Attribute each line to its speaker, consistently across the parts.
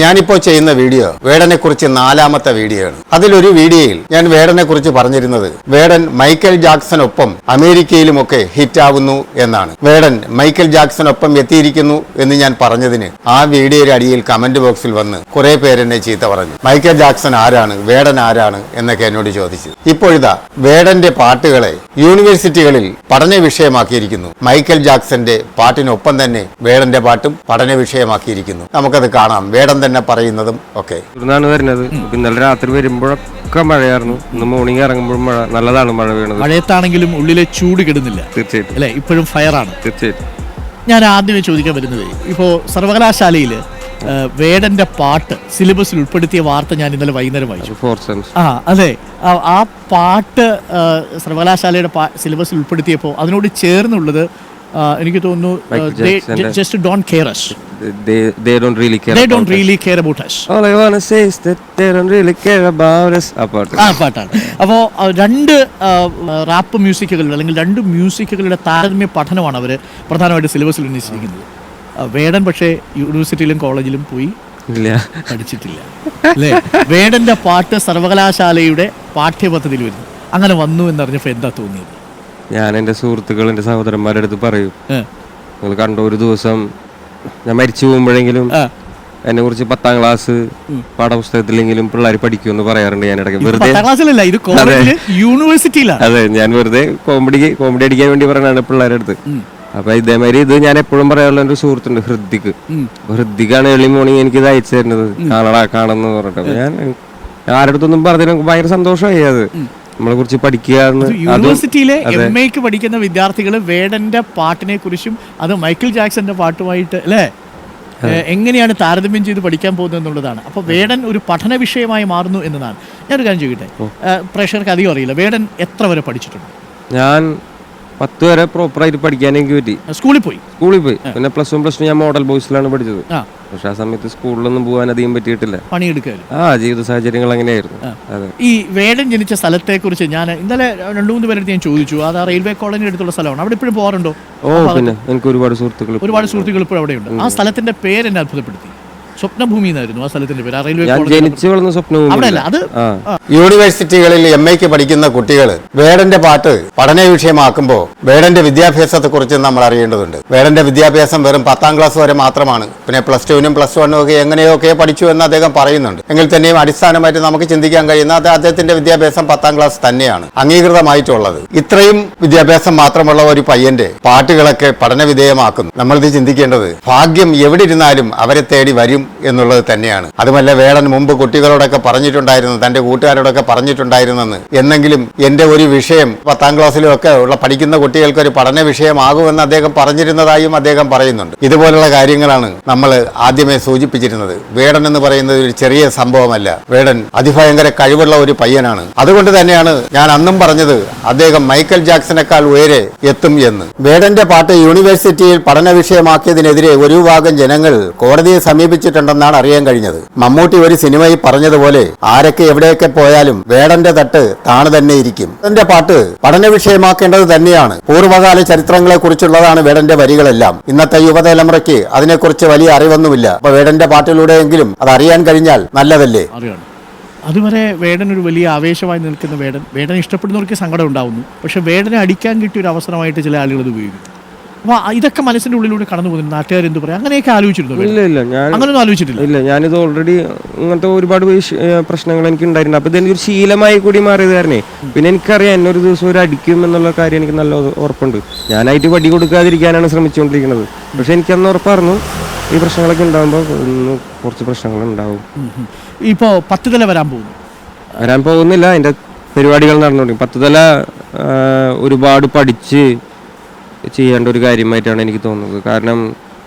Speaker 1: ഞാനിപ്പോൾ ചെയ്യുന്ന വീഡിയോ വേടനെ കുറിച്ച് 4ാമത്തെ വീഡിയോ ആണ്. അതിലൊരു വീഡിയോയിൽ ഞാൻ വേടനെ കുറിച്ച് പറഞ്ഞിരുന്നത് വേടൻ മൈക്കൽ ജാക്സനൊപ്പം അമേരിക്കയിലുമൊക്കെ ഹിറ്റാവുന്നു എന്നാണ്. വേടൻ മൈക്കൽ ജാക്സനൊപ്പം എത്തിയിരിക്കുന്നു എന്ന് ഞാൻ പറഞ്ഞതിന് ആ വീഡിയോയുടെ അടിയിൽ കമന്റ് ബോക്സിൽ വന്ന് കുറെ പേരെന്നെ ചീത്ത പറഞ്ഞു. മൈക്കൽ ജാക്സൺ ആരാണ്, വേടൻ ആരാണ് എന്നൊക്കെ എന്നോട് ചോദിച്ചു. ഇപ്പോഴിതാ വേടന്റെ പാട്ടുകളെ യൂണിവേഴ്സിറ്റികളിൽ പഠന വിഷയമാക്കിയിരിക്കുന്നു. മൈക്കൽ ജാക്സന്റെ പാട്ടിനൊപ്പം തന്നെ വേടന്റെ പാട്ടും പഠന വിഷയമാക്കിയിരിക്കുന്നു. നമുക്കത് കാണാം, വേടൻ തന്നെ പറയുന്നതും ഒക്കെ.
Speaker 2: വരുന്നത് ഇന്നലെ രാത്രി വരുമ്പോഴൊക്കെ മഴയായിരുന്നു. ഇന്ന് മോർണിംഗ് ഇറങ്ങുമ്പോഴും മഴ. നല്ലതാണ് മഴ വീണത്.
Speaker 3: മഴയത്താണെങ്കിലും ഉള്ളിലെ ചൂട് കെടുന്നില്ല.
Speaker 2: തീർച്ചയായിട്ടും
Speaker 3: അല്ലെ, ഇപ്പോഴും ഫയറാണ്.
Speaker 2: തീർച്ചയായിട്ടും.
Speaker 3: ഞാൻ ആദ്യമേ ചോദിക്കാൻ വരുന്നത്, ഇപ്പോൾ സർവകലാശാലയിൽ വേടന്റെ പാട്ട് സിലബസിൽ ഉൾപ്പെടുത്തിയ വാർത്ത ഞാൻ ഇന്നലെ വൈകുന്നേരം വായിച്ചു. അതെ, ആ പാട്ട് സർവകലാശാലയുടെ സിലബസിൽ ഉൾപ്പെടുത്തിയപ്പോൾ അതിനോട് ചേർന്നുള്ളത് എനിക്ക് തോന്നുന്നു just don't care us.
Speaker 2: They don't really
Speaker 3: care about us.
Speaker 2: All I wanna say is that they don't really care about us. ആ
Speaker 3: പാട്ടാണ്. അപ്പോൾ രണ്ട് റാപ്പ് മ്യൂസിക്കുകളുടെ അല്ലെങ്കിൽ രണ്ട് മ്യൂസിക്കുകളുടെ താരതമ്യ പഠനമാണ് അവർ പ്രധാനമായിട്ട് സിലബസിൽ ഉന്നയിച്ചിരിക്കുന്നത്. വേടൻ പക്ഷേ യൂണിവേഴ്സിറ്റിയിലും കോളേജിലും പോയി പഠിച്ചിട്ടില്ല അല്ലേ? വേടന്റെ പാട്ട് സർവകലാശാലയുടെ പാഠ്യപദ്ധതിയിൽ വരുന്നു. അങ്ങനെ വന്നു എന്നറിഞ്ഞപ്പോൾ എന്താ തോന്നിയത്?
Speaker 2: ഞാൻ എൻ്റെ സുഹൃത്തുക്കൾ, എൻ്റെ സഹോദരന്മാരുടെ അടുത്ത് പറയും, നിങ്ങൾ കണ്ടോ, ഒരു ദിവസം ഞാൻ മരിച്ചു പോകുമ്പോഴെങ്കിലും എന്നെ കുറിച്ച് 10ാം ക്ലാസ് പാഠപുസ്തകത്തിലെങ്കിലും പിള്ളേർ പഠിക്കുമെന്ന് പറയാറുണ്ട്. ഞാൻ ഇടയ്ക്ക് വെറുതെ അതെ, ഞാൻ വെറുതെ കോമഡി അടിക്കാൻ വേണ്ടി പറയണാണ് പിള്ളേരുടെ അടുത്ത്. അപ്പൊ ഇതേമാതിരി ഇത് ഞാൻ എപ്പോഴും പറയാനുള്ള ഒരു സുഹൃത്തുണ്ട്, ഹൃദിക്. ഹൃദിക്കാണ് ഏർലി മോർണിംഗ് എനിക്ക് ഇത് അയച്ചു തരുന്നത്, കാണണമെന്ന് പറഞ്ഞിട്ട്. അപ്പൊ ഞാൻ ആരുടെ അടുത്തൊന്നും പറഞ്ഞതിന് എനിക്ക് ഭയങ്കര സന്തോഷമായി. അത് നമ്മളെ കുറിച്ച് പഠിക്കുക.
Speaker 3: യൂണിവേഴ്സിറ്റിയിലെ MA പഠിക്കുന്ന വിദ്യാർത്ഥികൾ വേടന്റെ പാട്ടിനെ കുറിച്ചും അത് മൈക്കിൾ ജാക്സന്റെ പാട്ടുമായിട്ട് അല്ലേ എങ്ങനെയാണ് താരതമ്യം ചെയ്ത് പഠിക്കാൻ പോകുന്നത് എന്നുള്ളതാണ്. അപ്പോൾ വേടൻ ഒരു പഠന വിഷയമായി മാറുന്നു എന്നതാണ്. ഞാനൊരു കാര്യം ചോദിക്കട്ടെ, പ്രേക്ഷകർക്ക് അധികം അറിയില്ല, വേടൻ എത്ര വരെ പഠിച്ചിട്ടുണ്ട്?
Speaker 2: ഞാൻ 10 വരെ പ്രോപ്പറായിട്ട് പഠിക്കാൻ എനിക്ക് പറ്റി. സ്കൂളിൽ പോയി. പിന്നെ +1 +2 ഞാൻ മോഡൽ ബോയ്സിലാണ് പഠിച്ചത്. പക്ഷെ ആ സമയത്ത് സ്കൂളിലൊന്നും പോകാൻ അധികം പറ്റിയിട്ടില്ല. പണിയെടുക്കാൻ ജീവിത സാഹചര്യങ്ങൾ അങ്ങനെയായിരുന്നു. അതെ.
Speaker 3: ഈ വേടൻ ജനിച്ച സ്ഥലത്തെ കുറിച്ച് ഞാൻ ഇന്നലെ 2-3 പേരെടുത്ത് ഞാൻ ചോദിച്ചു. അത് ആ റെയിൽവേ കോളനി അടുത്തുള്ള സ്ഥലമാണ്. അവിടെ ഇപ്പോഴും പോകാറുണ്ടോ?
Speaker 2: പിന്നെ എനിക്ക് ഒരുപാട് സുഹൃത്തുക്കൾ
Speaker 3: ഇപ്പോൾ അവിടെയുണ്ട്. ആ സ്ഥലത്തിന്റെ പേര് എന്നെ അത്ഭുതപ്പെടുത്തി. സ്വപ്നഭൂമി എന്നായിരുന്നു ആ സ്ഥലത്തിന്റെ പേര്.
Speaker 1: യൂണിവേഴ്സിറ്റികളിൽ MA പഠിക്കുന്ന കുട്ടികൾ വേടന്റെ പാട്ട് പഠന വിഷയമാക്കുമ്പോൾ വേടന്റെ വിദ്യാഭ്യാസത്തെ കുറിച്ച് നമ്മൾ അറിയേണ്ടതുണ്ട്. വേടന്റെ വിദ്യാഭ്യാസം വെറും 10ാം ക്ലാസ് വരെ മാത്രമാണ്. പിന്നെ +2നും +1നും ഒക്കെ എങ്ങനെയൊക്കെ പഠിച്ചു എന്ന് അദ്ദേഹം പറയുന്നുണ്ട്. എങ്കിൽ തന്നെയും അടിസ്ഥാനമായിട്ട് നമുക്ക് ചിന്തിക്കാൻ കഴിയുന്ന അദ്ദേഹത്തിന്റെ വിദ്യാഭ്യാസം 10ാം ക്ലാസ് തന്നെയാണ് അംഗീകൃതമായിട്ടുള്ളത്. ഇത്രയും വിദ്യാഭ്യാസം മാത്രമുള്ള ഒരു പയ്യന്റെ പാട്ടുകളൊക്കെ പഠനവിധേയമാക്കുന്നു. നമ്മളിത് ചിന്തിക്കേണ്ടത് ഭാഗ്യം എവിടെ ഇരുന്നാലും അവരെ തേടി വരും എന്നുള്ളത് തന്നെയാണ്. അതുമല്ല, വേടൻ മുമ്പ് കുട്ടികളോടൊക്കെ പറഞ്ഞിട്ടുണ്ടായിരുന്നു, തന്റെ കൂട്ടുകാരോടൊക്കെ പറഞ്ഞിട്ടുണ്ടായിരുന്നെന്ന്, എന്നെങ്കിലും എന്റെ ഒരു വിഷയം 10ാം ക്ലാസ്സിലും ഒക്കെ ഉള്ള പഠിക്കുന്ന കുട്ടികൾക്ക് ഒരു പഠന വിഷയമാകുമെന്ന് അദ്ദേഹം പറഞ്ഞിരുന്നതായും അദ്ദേഹം പറയുന്നുണ്ട്. ഇതുപോലുള്ള കാര്യങ്ങളാണ് നമ്മൾ ആദ്യമേ സൂചിപ്പിച്ചിരുന്നത്. വേടൻ എന്ന് പറയുന്നത് ഒരു ചെറിയ സംഭവമല്ല. വേടൻ അതിഭയങ്കര കഴിവുള്ള ഒരു പയ്യനാണ്. അതുകൊണ്ട് തന്നെയാണ് ഞാൻ അന്നും പറഞ്ഞത് അദ്ദേഹം മൈക്കൽ ജാക്സനേക്കാൾ ഉയരെ എത്തും എന്ന്. വേടന്റെ പാട്ട് യൂണിവേഴ്സിറ്റിയിൽ പഠന വിഷയമാക്കിയതിനെതിരെ ഒരു വിഭാഗം ജനങ്ങൾ കോടതിയെ സമീപിച്ചിട്ടുണ്ടെന്നാണ് അറിയാൻ കഴിഞ്ഞത്. മമ്മൂട്ടി ഒരു സിനിമയിൽ പറഞ്ഞതുപോലെ ആരൊക്കെ എവിടെയൊക്കെ പോയാലും വേടന്റെ തട്ട് താണ് തന്നെ ഇരിക്കും. വേടന്റെ പാട്ട് പഠന വിഷയമാക്കേണ്ടത് തന്നെയാണ്. പൂർവ്വകാല ചരിത്രങ്ങളെ കുറിച്ചുള്ളതാണ് വേടന്റെ വരികളെല്ലാം. ഇന്നത്തെ യുവതലമുറയ്ക്ക് അതിനെക്കുറിച്ച് വലിയ അറിവൊന്നുമില്ല. അപ്പൊ വേടന്റെ പാട്ടിലൂടെയെങ്കിലും അത് അറിയാൻ കഴിഞ്ഞാൽ നല്ലതല്ലേ?
Speaker 3: അതുവരെ വേടൻ ഒരു വലിയ ആവേശമായി നിൽക്കുന്ന വേടൻ ഇഷ്ടപ്പെടുന്നവർക്ക് സങ്കടം ഉണ്ടാവുന്നു. പക്ഷെ വേടനെ അടിക്കാൻ കിട്ടിയ ഒരു അവസരമായിട്ട് ചില ആളുകൾ അത് ഉപയോഗിക്കും. അപ്പൊ ഇതൊക്കെ മനസ്സിന്റെ ഉള്ളിലൂടെ കടന്നു പോകുന്നു. നാട്ടുകാർ എന്ത് പറയാം, അങ്ങനെയൊക്കെ ആലോചിച്ചിരുന്നു? അങ്ങനെയൊന്നും ആലോചിച്ചിട്ടില്ല.
Speaker 2: ഇല്ല, ഞാനിത് ഓൾറെഡി ഇങ്ങനത്തെ ഒരുപാട് പ്രശ്നങ്ങൾ എനിക്ക് ഉണ്ടായിട്ടുണ്ട്. അപ്പൊ ഇതെനിക്ക് ഒരു ശീലമായി കൂടി മാറിയത് കാരണേ. പിന്നെ എനിക്കറിയാം എന്നൊരു ദിവസം ഒരു അടിക്കും എന്നുള്ള കാര്യം എനിക്ക് നല്ല ഉറപ്പുണ്ട്. ഞാനായിട്ട് വടി കൊടുക്കാതിരിക്കാനാണ് ശ്രമിച്ചുകൊണ്ടിരിക്കുന്നത്. പക്ഷെ എനിക്കന്ന് ഉറപ്പായിരുന്നു ഈ പ്രശ്നങ്ങളൊക്കെ ഉണ്ടാകുമ്പോൾ കുറച്ച് പ്രശ്നങ്ങൾ ഉണ്ടാവും.
Speaker 3: ഇപ്പോ 10 തല വരാൻ
Speaker 2: പോകുന്നില്ല. അതിന്റെ പരിപാടികൾ നടന്നുകൊണ്ടിരിക്കും. 10 തല ഒരുപാട് പഠിച്ച് ചെയ്യേണ്ട ഒരു കാര്യമായിട്ടാണ് എനിക്ക് തോന്നുന്നത്. കാരണം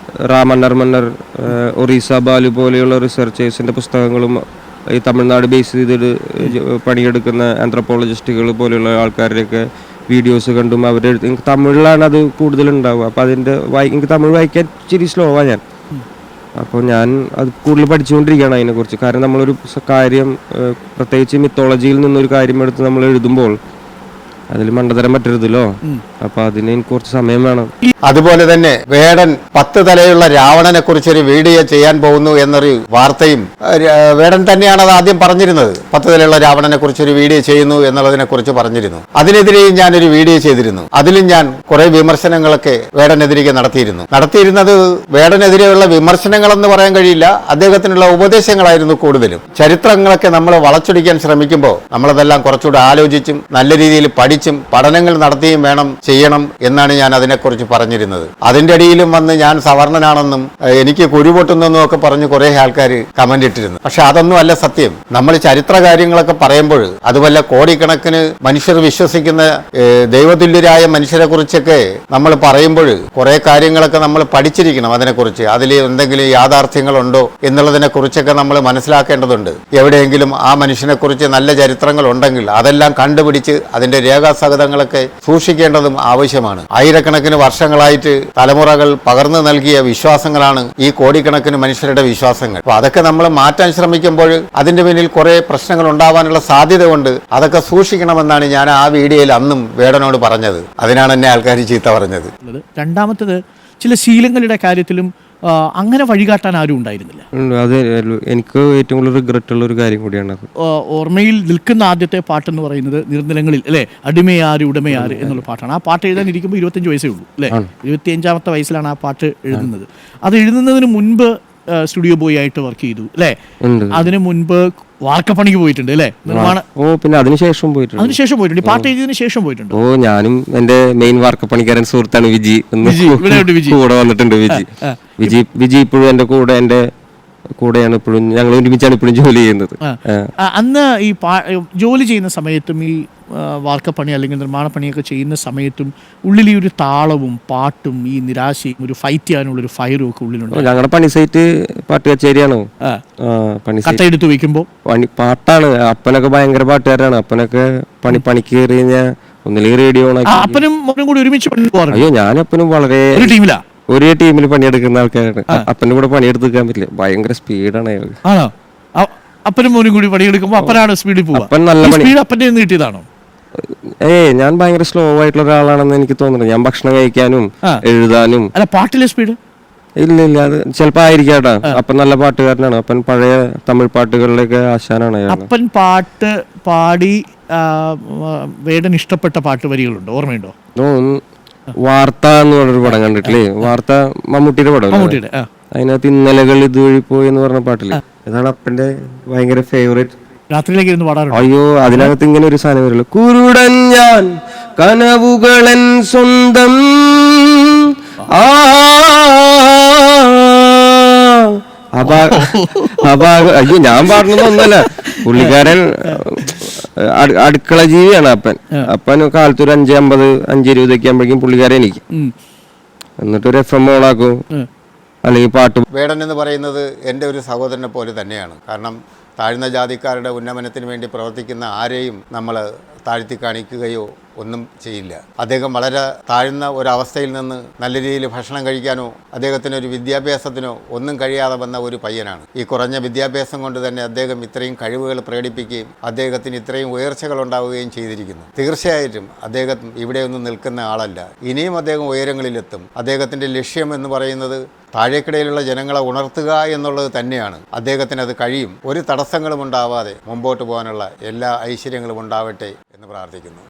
Speaker 2: മന്നർ ഒറീസ ബാലു പോലെയുള്ള റിസർച്ചേഴ്സിൻ്റെ പുസ്തകങ്ങളും ഈ തമിഴ്നാട് ബേസ് ചെയ്തിട്ട് പണിയെടുക്കുന്ന ആന്ത്രപ്പോളജിസ്റ്റുകൾ പോലെയുള്ള ആൾക്കാരുടെയൊക്കെ വീഡിയോസ് കണ്ടും എനിക്ക് തമിഴിലാണ് അത് കൂടുതലുണ്ടാവുക. അപ്പോൾ എനിക്ക് തമിഴ് വായിക്കാൻ ഇച്ചിരി സ്ലോവാണ് ഞാൻ. അപ്പോൾ ഞാൻ അത് കൂടുതൽ പഠിച്ചുകൊണ്ടിരിക്കുകയാണ് അതിനെക്കുറിച്ച്. കാരണം നമ്മളൊരു കാര്യം, പ്രത്യേകിച്ച് മിത്തോളജിയിൽ നിന്നൊരു കാര്യം എടുത്ത് നമ്മൾ എഴുതുമ്പോൾ അതിൽ മണ്ടതരം പറ്റരുതല്ലോ. അപ്പൊ അതിന് എനിക്ക് കുറച്ച് സമയം വേണം.
Speaker 1: അതുപോലെ തന്നെ വേടൻ 10 തലയുള്ള രാവണനെ കുറിച്ചൊരു വീഡിയോ ചെയ്യാൻ പോകുന്നു എന്നൊരു വാർത്തയും വേടൻ തന്നെയാണ് അത് ആദ്യം പറഞ്ഞിരുന്നത്. 10 തലയുള്ള രാവണനെ കുറിച്ചൊരു വീഡിയോ ചെയ്യുന്നു എന്നുള്ളതിനെ കുറിച്ച് പറഞ്ഞിരുന്നു. അതിനെതിരെയും ഞാനൊരു വീഡിയോ ചെയ്തിരുന്നു. അതിലും ഞാൻ കുറെ വിമർശനങ്ങളൊക്കെ വേടനെതിരെ നടത്തിയിരുന്നത് വേടനെതിരെയുള്ള വിമർശനങ്ങളെന്ന് പറയാൻ കഴിയില്ല, അദ്ദേഹത്തിനുള്ള ഉപദേശങ്ങളായിരുന്നു കൂടുതലും. ചരിത്രങ്ങളൊക്കെ നമ്മൾ വളച്ചൊടിക്കാൻ ശ്രമിക്കുമ്പോൾ നമ്മളതെല്ലാം കുറച്ചുകൂടെ ആലോചിച്ചും നല്ല രീതിയിൽ പഠിച്ചും പഠനങ്ങൾ നടത്തിയും വേണം ചെയ്യണം എന്നാണ് ഞാൻ അതിനെക്കുറിച്ച് പറഞ്ഞിരുന്നത്. അതിന്റെ അടിയിലും വന്ന് ഞാൻ സവർണനാണെന്നും എനിക്ക് കുരുപൊട്ടുന്നെന്നും ഒക്കെ പറഞ്ഞ് കുറെ ആൾക്കാർ കമന്റ് ഇട്ടിരുന്നു. പക്ഷെ അതൊന്നും അല്ല സത്യം. നമ്മൾ ചരിത്ര കാര്യങ്ങളൊക്കെ പറയുമ്പോൾ അതുപോലെ കോടിക്കണക്കിന് മനുഷ്യർ വിശ്വസിക്കുന്ന ദൈവതുല്യരായ മനുഷ്യരെ കുറിച്ചൊക്കെ നമ്മൾ പറയുമ്പോൾ കുറെ കാര്യങ്ങളൊക്കെ നമ്മൾ പഠിച്ചിരിക്കണം. അതിനെക്കുറിച്ച് അതിൽ എന്തെങ്കിലും യാഥാർത്ഥ്യങ്ങളുണ്ടോ എന്നുള്ളതിനെ കുറിച്ചൊക്കെ നമ്മൾ മനസ്സിലാക്കേണ്ടതുണ്ട്. എവിടെയെങ്കിലും ആ മനുഷ്യനെ കുറിച്ച് നല്ല ചരിത്രങ്ങൾ ഉണ്ടെങ്കിൽ അതെല്ലാം കണ്ടുപിടിച്ച് അതിന്റെ രേഖാസഹിതങ്ങളൊക്കെ സൂക്ഷിക്കേണ്ടതും ആവശ്യമാണ്. ആയിരക്കണക്കിന് വർഷങ്ങളായിട്ട് തലമുറകൾ പകർന്നു നൽകിയ വിശ്വാസങ്ങളാണ് ഈ കോടിക്കണക്കിന് മനുഷ്യരുടെ വിശ്വാസങ്ങൾ. അപ്പൊ അതൊക്കെ നമ്മൾ മാറ്റാൻ ശ്രമിക്കുമ്പോൾ അതിന്റെ പിന്നിൽ കുറെ പ്രശ്നങ്ങൾ ഉണ്ടാവാനുള്ള സാധ്യത കൊണ്ട് അതൊക്കെ സൂക്ഷിക്കണമെന്നാണ് ഞാൻ ആ വീഡിയോയിൽ അന്നും വേടനോട് പറഞ്ഞത്. അതിനാണ് എന്നെ ആൾക്കാർ ചീത്ത പറഞ്ഞത്.
Speaker 3: രണ്ടാമത്തത്, ചില ശീലങ്ങളുടെ കാര്യത്തിലും അങ്ങനെ വഴികാട്ടാൻ ആരും ഉണ്ടായിരുന്നില്ല.
Speaker 2: അത് എനിക്ക് ഏറ്റവും കൂടുതൽ റിഗ്രറ്റ് ഉള്ള ഒരു കാര്യം കൂടിയാണ് അത്.
Speaker 3: ഓർമ്മയിൽ നിൽക്കുന്ന ആദ്യത്തെ പാട്ടെന്ന് പറയുന്നത് നിർനിലങ്ങളിൽ അല്ലേ, അടിമയാര് ഉടമയാര് എന്നുള്ള പാട്ടാണ്. ആ പാട്ട് എഴുതാൻ ഇരിക്കുമ്പോൾ 25 വയസ്സേ ഉള്ളൂ അല്ലേ. 25ാമത്തെ വയസ്സിലാണ് ആ പാട്ട് എഴുതുന്നത്. അത് എഴുതുന്നതിന് മുൻപ് സ്റ്റുഡിയോ ബോയ് ആയിട്ട് വർക്ക് ചെയ്തു അല്ലേ. അതിന് മുൻപ് വാർക്കപ്പണിക്ക് പോയിട്ടുണ്ട് അല്ലേ, നിർമ്മാണ.
Speaker 2: പിന്നെ അതിനുശേഷം
Speaker 3: പോയിട്ടുണ്ട്. പാട്ട് എഴുതിയതിനു ശേഷം പോയിട്ടുണ്ട്.
Speaker 2: ഞാനും എന്റെ മെയിൻ വാർക്കപ്പണിക്കാരൻ സുഹൃത്താണ് വിജി. കൂടെ വന്നിട്ടുണ്ട് വിജി ഇപ്പോഴും എന്റെ കൂടെയാണ് ഇപ്പോഴും. ഞങ്ങൾ ഒരുമിച്ചാണ് ഇപ്പോഴും ജോലി ചെയ്യുന്നത്.
Speaker 3: അന്ന് ഈ ജോലി ചെയ്യുന്ന സമയത്തും ഈ വാർക്കപ്പണി അല്ലെങ്കിൽ നിർമ്മാണ പണിയൊക്കെ ചെയ്യുന്ന സമയത്തും ഉള്ളിൽ ഈ ഒരു താളവും പാട്ടും ഈ നിരാശയും ഒരു ഫൈറ്റ് ചെയ്യാനുള്ളൊരു ഫയറും ഒക്കെ ഉള്ളിലുണ്ട്.
Speaker 2: ഞങ്ങളുടെ പണി സൈറ്റ് പാട്ട് കച്ചേരിയാണ്.
Speaker 3: കട്ടയെടുത്ത് വയ്ക്കുമ്പോൾ
Speaker 2: പാട്ടാണ്. അപ്പനൊക്കെ ഭയങ്കര പാട്ടുകാരാണ്. അപ്പനൊക്കെ പണിക്ക് കയറി കഴിഞ്ഞാൽ ഒന്നില്ലെങ്കിൽ റേഡിയോ
Speaker 3: അപ്പനും മോനും കൂടി ഒരുമിച്ച്.
Speaker 2: അയ്യോ, ഞാനപ്പനും വളരെ ഒരേ ടീമിൽ പണിയെടുക്കുന്ന ആൾക്കാരാണ്. അപ്പന്റെ കൂടെ പണിയെടുക്കാൻ പറ്റില്ല, ഭയങ്കര സ്പീഡാണ് അയാൾ.
Speaker 3: അപ്പനും മോനും കൂടി പണിയെടുക്കുമ്പോൾ അപ്പനാണ് സ്പീഡിൽ പോകുക.
Speaker 2: അപ്പൻ നല്ല പണി.
Speaker 3: അപ്പന്റെ കിട്ടിയതാണോ?
Speaker 2: ഞാൻ ഭയങ്കര സ്ലോ ആയിട്ടുള്ള ഒരാളാണെന്ന് എനിക്ക് തോന്നുന്നത്. ഞാൻ ഭക്ഷണം കഴിക്കാനും എഴുതാനും.
Speaker 3: അല്ല, പാട്ടിലെ സ്പീഡ്
Speaker 2: ഇല്ല, അത് ചിലപ്പോ ആയിരിക്കാട്ടാ. അപ്പൻ നല്ല പാട്ടുകാരനാണ്. അപ്പൻ പഴയ തമിഴ് പാട്ടുകളിലൊക്കെ ആശാനാണ്.
Speaker 3: അപ്പൻ പാട്ട് പാടി വേടൻ ഇഷ്ടപ്പെട്ട പാട്ട് വരികളുണ്ടോ, ഓർമ്മയുണ്ടോ?
Speaker 2: വാർത്ത എന്ന് പറഞ്ഞൊരു പടം കണ്ടിട്ടില്ലേ? വാർത്ത മമ്മൂട്ടിയുടെ പടം. അതിനകത്ത് ഇന്നലകൾ ഇതുവഴി പോയി എന്ന് പറഞ്ഞ പാട്ടില്ലേ, അതാണ് അപ്പന്റെ ഭയങ്കര ഫേവറേറ്റ്.
Speaker 3: രാത്രിയിലേക്ക് ഇരുന്ന് പാടാറുണ്ട്.
Speaker 2: അയ്യോ, അതിനകത്ത് ഇങ്ങനെ ഒരു സാധനം വരുള്ളൂ. കുരുടൻ ഞാൻ കനവുകളൻ സ്വന്തം അയ്യോ, ഞാൻ പാടുന്നതൊന്നല്ല. പുള്ളിക്കാരൻ അടുക്കള ജീവിയാണ് അപ്പൻ കാലത്ത് ഒരു 5:50 5:20 ആകുമ്പോഴേക്കും പുള്ളിക്കാരൻ എനിക്ക് എന്നിട്ടൊരു FM ഓണാക്കും, അല്ലെങ്കിൽ പാട്ട്.
Speaker 1: വേടൻ എന്ന് പറയുന്നത് എൻ്റെ ഒരു സഹോദരനെ പോലെ തന്നെയാണ്. കാരണം താഴ്ന്ന ജാതിക്കാരുടെ ഉന്നമനത്തിന് വേണ്ടി പ്രവർത്തിക്കുന്ന ആരെയും നമ്മൾ താഴ്ത്തി കാണിക്കുകയോ ഒന്നും ചെയ്യില്ല. അദ്ദേഹം വളരെ താഴ്ന്ന ഒരവസ്ഥയിൽ നിന്ന് നല്ല രീതിയിൽ ഭക്ഷണം കഴിക്കാനോ അദ്ദേഹത്തിന് ഒരു വിദ്യാഭ്യാസത്തിനോ ഒന്നും കഴിയാതെ വന്ന ഒരു പയ്യനാണ്. ഈ കുറഞ്ഞ വിദ്യാഭ്യാസം കൊണ്ട് തന്നെ അദ്ദേഹം ഇത്രയും കഴിവുകൾ പ്രകടിപ്പിക്കുകയും അദ്ദേഹത്തിന് ഇത്രയും ഉയർച്ചകൾ ഉണ്ടാവുകയും ചെയ്തിരിക്കുന്നു. തീർച്ചയായിട്ടും അദ്ദേഹം ഇവിടെയൊന്നും നിൽക്കുന്ന ആളല്ല. ഇനിയും അദ്ദേഹം ഉയരങ്ങളിലെത്തും. അദ്ദേഹത്തിൻ്റെ ലക്ഷ്യം എന്ന് പറയുന്നത് താഴേക്കിടയിലുള്ള ജനങ്ങളെ ഉണർത്തുക എന്നുള്ളത് തന്നെയാണ്. അദ്ദേഹത്തിന് അത് കഴിയും. ഒരു തടസ്സങ്ങളും ഉണ്ടാവാതെ മുമ്പോട്ട് പോകാനുള്ള എല്ലാ ഐശ്വര്യങ്ങളും ഉണ്ടാവട്ടെ എന്ന് പ്രാർത്ഥിക്കുന്നു.